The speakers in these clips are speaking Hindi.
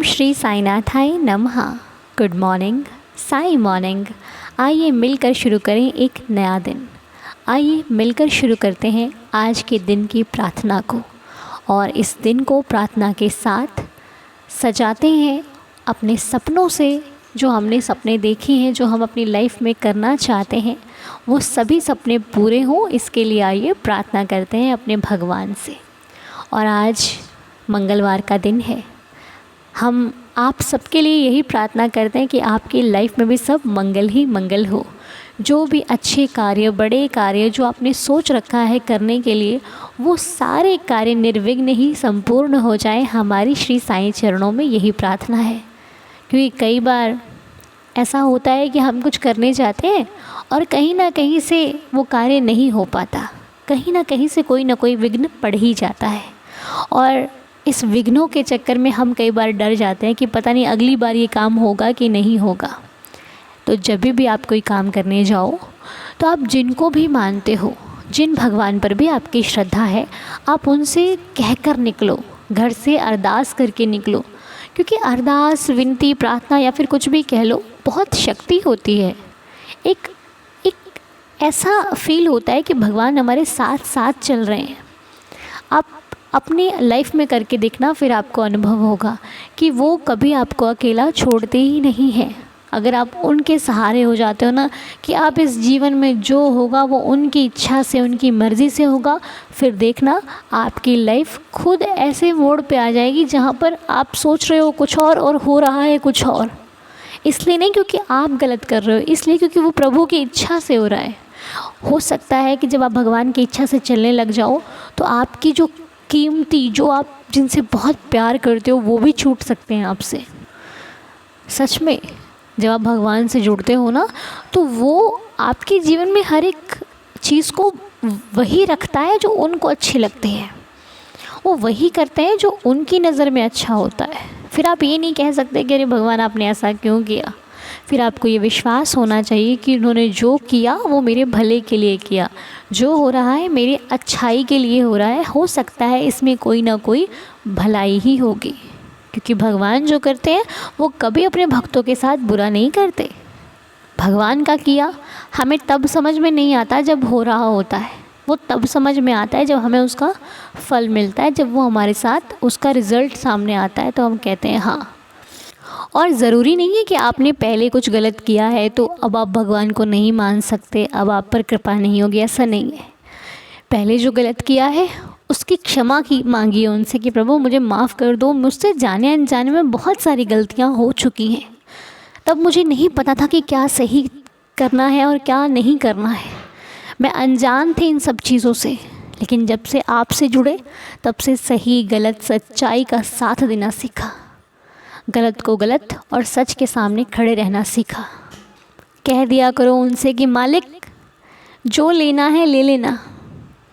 श्री साईनाथाय नमः। Good morning, Sai morning. आइए मिलकर शुरू करें एक नया दिन। आइए मिलकर शुरू करते हैं आज के दिन की प्रार्थना को, और इस दिन को प्रार्थना के साथ सजाते हैं अपने सपनों से। जो हमने सपने देखे हैं, जो हम अपनी लाइफ में करना चाहते हैं, वो सभी सपने पूरे हों, इसके लिए आइए प्रार्थना करते हैं अपने भगवान से। और आज मंगलवार का दिन है। हम आप सबके लिए यही प्रार्थना करते हैं कि आपकी लाइफ में भी सब मंगल ही मंगल हो। जो भी अच्छे कार्य, बड़े कार्य जो आपने सोच रखा है करने के लिए, वो सारे कार्य निर्विघ्न ही संपूर्ण हो जाए। हमारी श्री साईं चरणों में यही प्रार्थना है। क्योंकि कई बार ऐसा होता है कि हम कुछ करने जाते हैं और कहीं ना कहीं से वो कार्य नहीं हो पाता, कहीं ना कहीं से कोई ना कोई विघ्न पड़ ही जाता है। और इस विघ्नों के चक्कर में हम कई बार डर जाते हैं कि पता नहीं अगली बार ये काम होगा कि नहीं होगा। तो जब भी आप कोई काम करने जाओ, तो आप जिनको भी मानते हो, जिन भगवान पर भी आपकी श्रद्धा है, आप उनसे कहकर निकलो, घर से अरदास करके निकलो। क्योंकि अरदास, विनती, प्रार्थना या फिर कुछ भी कह लो, बहुत शक्ति होती है। एक ऐसा फील होता है कि भगवान हमारे साथ साथ चल रहे हैं। आप अपनी लाइफ में करके देखना, फिर आपको अनुभव होगा कि वो कभी आपको अकेला छोड़ते ही नहीं हैं। अगर आप उनके सहारे हो जाते हो ना, कि आप इस जीवन में जो होगा वो उनकी इच्छा से, उनकी मर्ज़ी से होगा, फिर देखना आपकी लाइफ खुद ऐसे मोड़ पे आ जाएगी जहाँ पर आप सोच रहे हो कुछ और हो रहा है कुछ और। इसलिए नहीं क्योंकि आप गलत कर रहे हो, इसलिए क्योंकि वो प्रभु की इच्छा से हो रहा है। हो सकता है कि जब आप भगवान की इच्छा से चलने लग जाओ, तो आपकी जो कीमती, जो आप जिनसे बहुत प्यार करते हो, वो भी छूट सकते हैं आपसे। सच में जब आप भगवान से जुड़ते हो ना, तो वो आपके जीवन में हर एक चीज़ को वही रखता है जो उनको अच्छी लगती है। वो वही करते हैं जो उनकी नज़र में अच्छा होता है। फिर आप ये नहीं कह सकते कि अरे भगवान आपने ऐसा क्यों किया। फिर आपको ये विश्वास होना चाहिए कि उन्होंने जो किया वो मेरे भले के लिए किया, जो हो रहा है मेरी अच्छाई के लिए हो रहा है। हो सकता है इसमें कोई ना कोई भलाई ही होगी, क्योंकि भगवान जो करते हैं वो कभी अपने भक्तों के साथ बुरा नहीं करते। भगवान का किया हमें तब समझ में नहीं आता जब हो रहा होता है, वो तब समझ में आता है जब हमें उसका फल मिलता है, जब वो हमारे साथ उसका रिज़ल्ट सामने आता है, तो हम कहते हैं हाँ। और ज़रूरी नहीं है कि आपने पहले कुछ गलत किया है तो अब आप भगवान को नहीं मान सकते, अब आप पर कृपा नहीं होगी, ऐसा नहीं है। पहले जो गलत किया है उसकी क्षमा की मांगिए उनसे कि प्रभु मुझे माफ़ कर दो, मुझसे जाने अनजाने में बहुत सारी गलतियां हो चुकी हैं। तब मुझे नहीं पता था कि क्या सही करना है और क्या नहीं करना है। मैं अनजान थे इन सब चीज़ों से, लेकिन जब से आपसे जुड़े तब से सही गलत, सच्चाई का साथ देना सीखा। गलत को गलत और सच के सामने खड़े रहना सीखा। कह दिया करो उनसे कि मालिक जो लेना है ले लेना,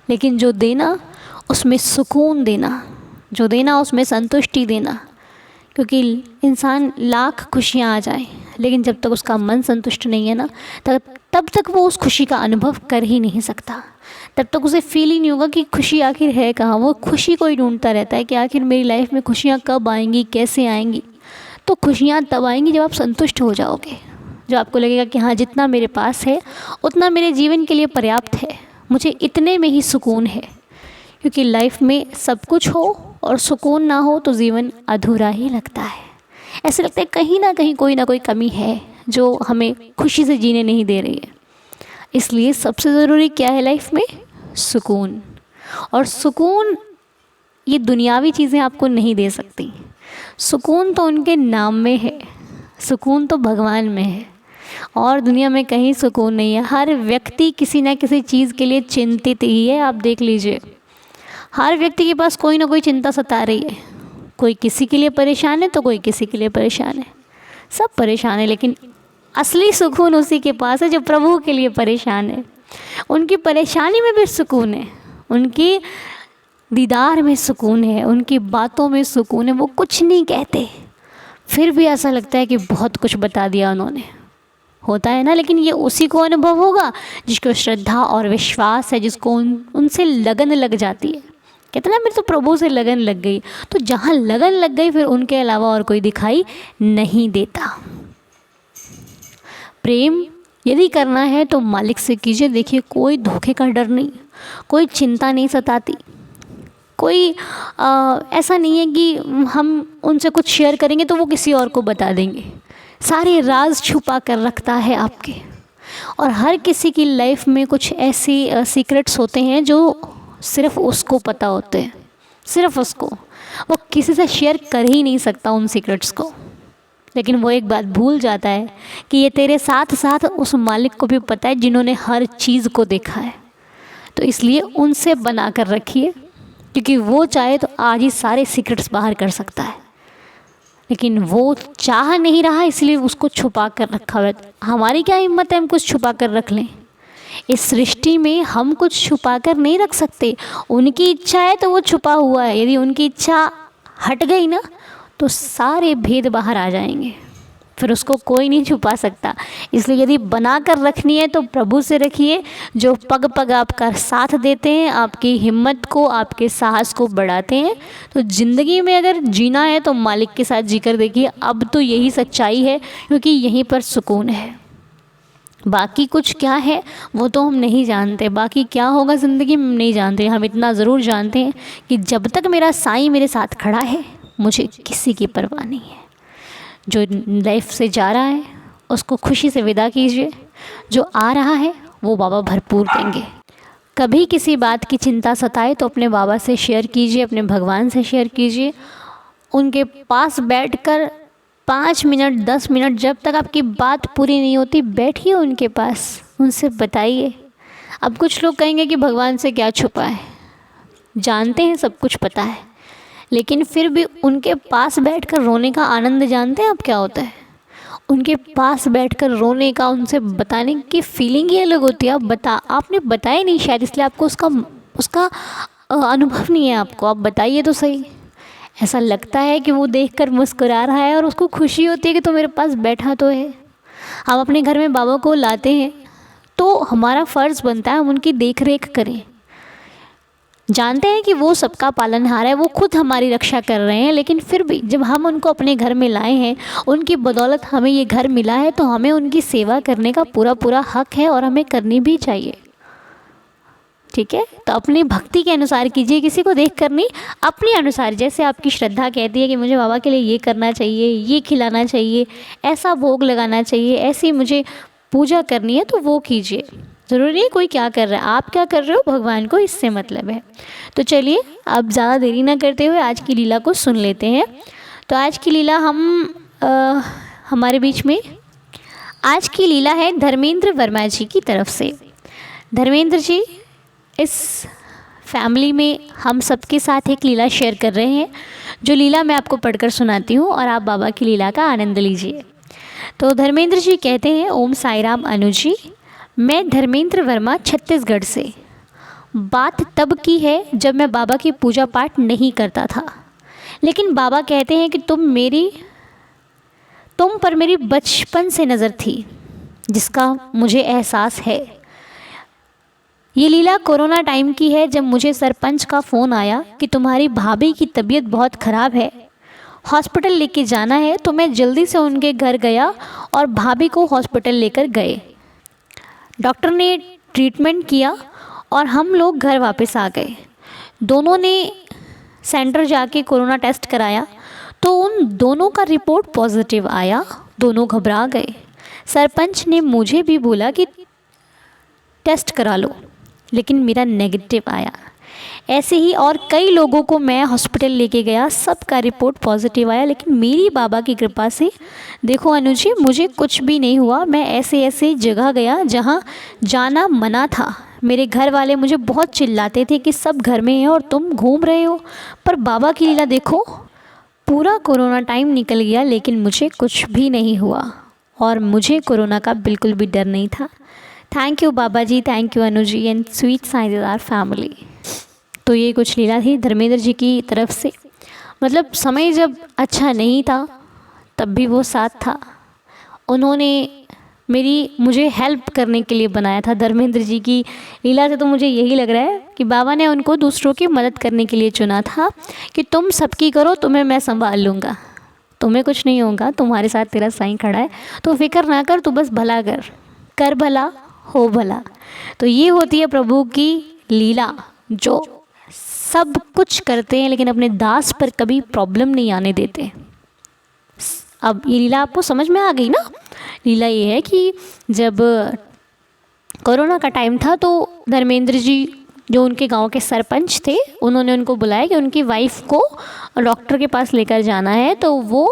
लेकिन जो देना उसमें सुकून देना, जो देना उसमें संतुष्टि देना। क्योंकि इंसान लाख खुशियाँ आ जाए, लेकिन जब तक उसका मन संतुष्ट नहीं है ना, तब तक वो उस खुशी का अनुभव कर ही नहीं सकता। तब तक उसे फील ही नहीं होगा कि खुशी आखिर है कहाँ। वो खुशी को ही ढूंढता रहता है कि आखिर मेरी लाइफ में खुशियाँ कब आएंगी, कैसे आएंगी। तो खुशियाँ तब आएंगी जब आप संतुष्ट हो जाओगे, जब आपको लगेगा कि हाँ जितना मेरे पास है उतना मेरे जीवन के लिए पर्याप्त है, मुझे इतने में ही सुकून है। क्योंकि लाइफ में सब कुछ हो और सुकून ना हो तो जीवन अधूरा ही लगता है। ऐसे लगता है कहीं ना कहीं कोई ना कोई कमी है जो हमें खुशी से जीने नहीं दे रही है। इसलिए सबसे ज़रूरी क्या है लाइफ में? सुकून। और सुकून ये दुनियावी चीज़ें आपको नहीं दे सकती। सुकून तो उनके नाम में है, सुकून तो भगवान में है, और दुनिया में कहीं सुकून नहीं है। हर व्यक्ति किसी न किसी चीज़ के लिए चिंतित ही है। आप देख लीजिए, हर व्यक्ति के पास कोई ना कोई चिंता सता रही है। कोई किसी के लिए परेशान है तो कोई किसी के लिए परेशान है, सब परेशान है। लेकिन असली सुकून उसी के पास है जो प्रभु के लिए परेशान है। उनकी परेशानी में भी सुकून है, उनकी दीदार में सुकून है, उनकी बातों में सुकून है। वो कुछ नहीं कहते, फिर भी ऐसा लगता है कि बहुत कुछ बता दिया उन्होंने। होता है ना, लेकिन ये उसी को अनुभव होगा जिसको श्रद्धा और विश्वास है, जिसको उनसे लगन लग जाती है। कहते ना मेरे तो प्रभु से लगन लग गई। तो जहाँ लगन लग गई फिर उनके अलावा और कोई दिखाई नहीं देता। प्रेम यदि करना है तो मालिक से कीजिए। देखिए कोई धोखे का डर नहीं, कोई चिंता नहीं सताती, कोई ऐसा नहीं है कि हम उनसे कुछ शेयर करेंगे तो वो किसी और को बता देंगे। सारे राज छुपा कर रखता है आपके। और हर किसी की लाइफ में कुछ ऐसी सीक्रेट्स होते हैं जो सिर्फ उसको पता होते हैं, सिर्फ उसको। वो किसी से शेयर कर ही नहीं सकता उन सीक्रेट्स को। लेकिन वो एक बात भूल जाता है कि ये तेरे साथ साथ उस मालिक को भी पता है जिन्होंने हर चीज़ को देखा है। तो इसलिए उनसे बना कर रखिए, क्योंकि वो चाहे तो आज ही सारे सीक्रेट्स बाहर कर सकता है, लेकिन वो चाह नहीं रहा इसलिए उसको छुपा कर रखा हुआ है। हमारी क्या हिम्मत है हम कुछ छुपा कर रख लें? इस सृष्टि में हम कुछ छुपा कर नहीं रख सकते। उनकी इच्छा है तो वो छुपा हुआ है, यदि उनकी इच्छा हट गई ना तो सारे भेद बाहर आ जाएंगे, फिर उसको कोई नहीं छुपा सकता। इसलिए यदि बना कर रखनी है तो प्रभु से रखिए, जो पग पग आपका साथ देते हैं, आपकी हिम्मत को, आपके साहस को बढ़ाते हैं। तो ज़िंदगी में अगर जीना है तो मालिक के साथ जीकर देखिए। अब तो यही सच्चाई है, क्योंकि यहीं पर सुकून है। बाकी कुछ क्या है वो तो हम नहीं जानते, बाकी क्या होगा ज़िंदगी में हम नहीं जानते। हम इतना ज़रूर जानते हैं कि जब तक मेरा साईं मेरे साथ खड़ा है मुझे किसी की परवाह नहीं है। जो लाइफ से जा रहा है उसको खुशी से विदा कीजिए, जो आ रहा है वो बाबा भरपूर देंगे। कभी किसी बात की चिंता सताए तो अपने बाबा से शेयर कीजिए, अपने भगवान से शेयर कीजिए। उनके पास बैठकर 5 मिनट 10 मिनट, जब तक आपकी बात पूरी नहीं होती बैठिए उनके पास, उनसे बताइए। अब कुछ लोग कहेंगे कि भगवान से क्या छुपा है, जानते हैं सब कुछ पता है, लेकिन फिर भी उनके पास बैठकर रोने का आनंद जानते हैं आप क्या होता है? उनके पास बैठकर रोने का, उनसे बताने की फीलिंग ही अलग होती है। आपने बताया नहीं शायद, इसलिए आपको उसका अनुभव नहीं है आपको। आप बताइए तो सही। ऐसा लगता है कि वो देखकर मुस्कुरा रहा है और उसको खुशी होती है कि तो मेरे पास बैठा तो है। हम अपने घर में बाबा को लाते हैं तो हमारा फ़र्ज़ बनता है हम उनकी देख रेख करें। जानते हैं कि वो सबका पालनहार है, वो खुद हमारी रक्षा कर रहे हैं, लेकिन फिर भी जब हम उनको अपने घर में लाए हैं, उनकी बदौलत हमें ये घर मिला है, तो हमें उनकी सेवा करने का पूरा पूरा हक है और हमें करनी भी चाहिए। ठीक है, तो अपनी भक्ति के अनुसार कीजिए, किसी को देख कर नहीं, अपने अनुसार। जैसे आपकी श्रद्धा कहती है कि मुझे बाबा के लिए ये करना चाहिए, ये खिलाना चाहिए, ऐसा भोग लगाना चाहिए, ऐसी मुझे पूजा करनी है, तो वो कीजिए। ज़रूरी नहीं कोई क्या कर रहा है, आप क्या कर रहे हो भगवान को इससे मतलब है। तो चलिए अब ज़्यादा देरी ना करते हुए आज की लीला को सुन लेते हैं। तो आज की लीला हमारे बीच में आज की लीला है धर्मेंद्र वर्मा जी की तरफ से। धर्मेंद्र जी इस फैमिली में हम सबके साथ एक लीला शेयर कर रहे हैं, जो लीला मैं आपको पढ़कर सुनाती हूँ और आप बाबा की लीला का आनंद लीजिए। तो धर्मेंद्र जी कहते हैं, ओम साई राम अनु जी, मैं धर्मेंद्र वर्मा छत्तीसगढ़ से। बात तब की है जब मैं बाबा की पूजा पाठ नहीं करता था, लेकिन बाबा कहते हैं कि तुम पर मेरी बचपन से नज़र थी, जिसका मुझे एहसास है। ये लीला कोरोना टाइम की है, जब मुझे सरपंच का फ़ोन आया कि तुम्हारी भाभी की तबीयत बहुत ख़राब है, हॉस्पिटल लेके जाना है। तो मैं जल्दी से उनके घर गया और भाभी को हॉस्पिटल लेकर गए। डॉक्टर ने ट्रीटमेंट किया और हम लोग घर वापस आ गए। दोनों ने सेंटर जाके कोरोना टेस्ट कराया, तो उन दोनों का रिपोर्ट पॉजिटिव आया। दोनों घबरा गए। सरपंच ने मुझे भी बोला कि टेस्ट करा लो, लेकिन मेरा नेगेटिव आया। ऐसे ही और कई लोगों को मैं हॉस्पिटल लेके गया, सबका रिपोर्ट पॉजिटिव आया, लेकिन मेरी बाबा की कृपा से देखो अनु जी, मुझे कुछ भी नहीं हुआ। मैं ऐसे जगह गया जहाँ जाना मना था। मेरे घर वाले मुझे बहुत चिल्लाते थे कि सब घर में हैं और तुम घूम रहे हो, पर बाबा की लीला देखो, पूरा कोरोना टाइम निकल गया लेकिन मुझे कुछ भी नहीं हुआ और मुझे कोरोना का बिल्कुल भी डर नहीं था। Thank you Baba ji, thank you Anu ji and sweet Sai family. तो ये कुछ लीला थी धर्मेंद्र जी की तरफ से। मतलब समय जब अच्छा नहीं था तब भी वो साथ था। उन्होंने मुझे हेल्प करने के लिए बनाया था। धर्मेंद्र जी की लीला से तो मुझे यही लग रहा है कि बाबा ने उनको दूसरों की मदद करने के लिए चुना था कि तुम सबकी करो, तुम्हें मैं संभाल लूँगा, तुम्हें कुछ नहीं होगा, तुम्हारे साथ तेरा साईं खड़ा है, तो फिक्र ना कर, तू बस भला कर, कर भला हो भला। तो ये होती है प्रभु की लीला, जो सब कुछ करते हैं लेकिन अपने दास पर कभी प्रॉब्लम नहीं आने देते। अब ये लीला आपको समझ में आ गई ना। लीला ये है कि जब कोरोना का टाइम था तो धर्मेंद्र जी जो उनके गांव के सरपंच थे, उन्होंने उनको बुलाया कि उनकी वाइफ को डॉक्टर के पास लेकर जाना है। तो वो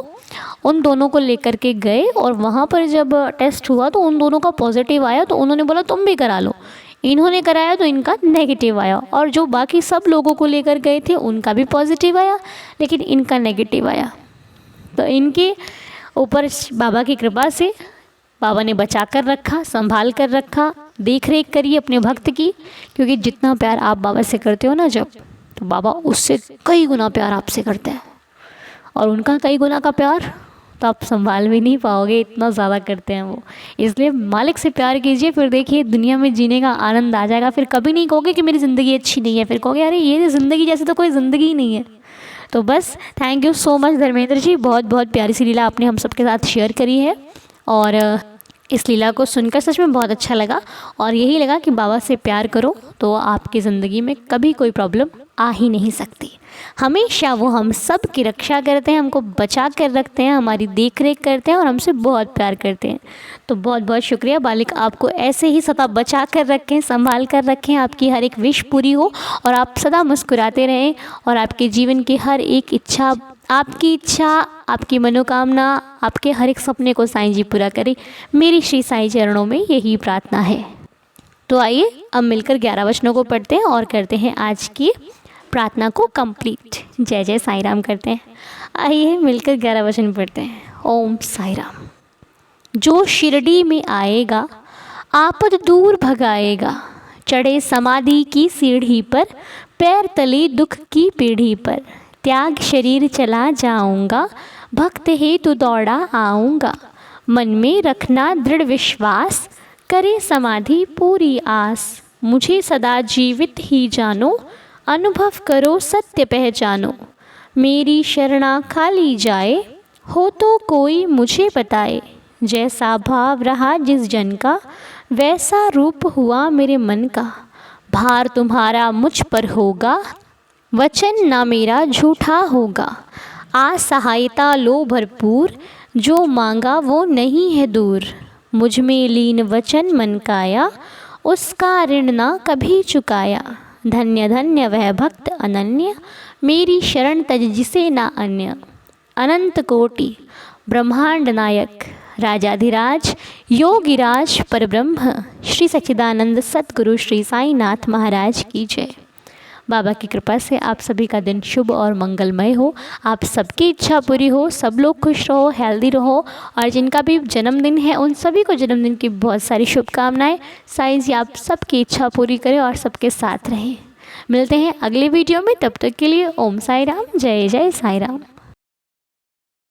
उन दोनों को लेकर के गए और वहाँ पर जब टेस्ट हुआ तो उन दोनों का पॉजिटिव आया। तो उन्होंने बोला तुम भी करा लो। इन्होंने कराया तो इनका नेगेटिव आया, और जो बाकी सब लोगों को लेकर गए थे उनका भी पॉजिटिव आया, लेकिन इनका नेगेटिव आया। तो इनके ऊपर बाबा की कृपा से बाबा ने बचा कर रखा, संभाल कर रखा, देख रेख करी अपने भक्त की। क्योंकि जितना प्यार आप बाबा से करते हो ना जब, तो बाबा उससे कई गुना प्यार आपसे करते हैं, और उनका कई गुना का प्यार तो आप संभाल भी नहीं पाओगे, इतना ज़्यादा करते हैं वो। इसलिए मालिक से प्यार कीजिए, फिर देखिए दुनिया में जीने का आनंद आ जाएगा। फिर कभी नहीं कहोगे कि मेरी ज़िंदगी अच्छी नहीं है, फिर कहोगे अरे ये ज़िंदगी जैसे तो कोई ज़िंदगी ही नहीं है। तो बस thank you so much Dharmendra ji, बहुत बहुत प्यारी सी लीला आपने हम सबके साथ शेयर करी है। और इस लीला को सुनकर सच में बहुत अच्छा लगा, और यही लगा कि बाबा से प्यार करो तो आपकी ज़िंदगी में कभी कोई प्रॉब्लम आ ही नहीं सकती। हमेशा वो हम सब की रक्षा करते हैं, हमको बचा कर रखते हैं, हमारी देख रेख करते हैं और हमसे बहुत प्यार करते हैं। तो बहुत बहुत शुक्रिया बालिक, आपको ऐसे ही सदा बचा कर रखें, संभाल कर रखें, आपकी हर एक विश पूरी हो और आप सदा मुस्कुराते रहें, और आपके जीवन की हर एक इच्छा, आपकी इच्छा, आपकी मनोकामना, आपके हर एक सपने को साईं जी पूरा करें। मेरी श्री साईं चरणों में यही प्रार्थना है। तो आइए अब मिलकर 11 वचनों को पढ़ते हैं और करते हैं आज की प्रार्थना को कंप्लीट। जय जय साईं राम करते हैं। आइए मिलकर 11 वचन पढ़ते हैं। ओम साईं राम। जो शिरडी में आएगा आपद दूर भगाएगा, चढ़े समाधि की सीढ़ी पर, पैर तले दुख की पीढ़ी पर, त्याग शरीर चला जाऊंगा, भक्त हेतु दौड़ा आऊंगा, मन में रखना दृढ़ विश्वास, करे समाधि पूरी आस, मुझे सदा जीवित ही जानो, अनुभव करो सत्य पहचानो, मेरी शरणा खाली जाए, हो तो कोई मुझे बताए, जैसा भाव रहा जिस जन का, वैसा रूप हुआ मेरे मन का, भार तुम्हारा मुझ पर होगा, वचन ना मेरा झूठा होगा, आ सहायता लो भरपूर, जो मांगा वो नहीं है दूर, मुझ में लीन वचन मन काया, उसका ऋण ना कभी चुकाया, धन्य धन्य वह भक्त अनन्य, मेरी शरण तज जिसे ना अन्य, अनंत कोटि ब्रह्मांड नायक, राजाधिराज योगिराज परब्रह्म, श्री सच्चिदानंद सतगुरु श्री साईनाथ महाराज की जय। बाबा की कृपा से आप सभी का दिन शुभ और मंगलमय हो, आप सबकी इच्छा पूरी हो, सब लोग खुश रहो, हेल्दी रहो, और जिनका भी जन्मदिन है उन सभी को जन्मदिन की बहुत सारी शुभकामनाएं। साईं जी आप सबकी इच्छा पूरी करें और सबके साथ रहें। मिलते हैं अगले वीडियो में, तब तक के लिए ओम साई राम, जय जय साई राम।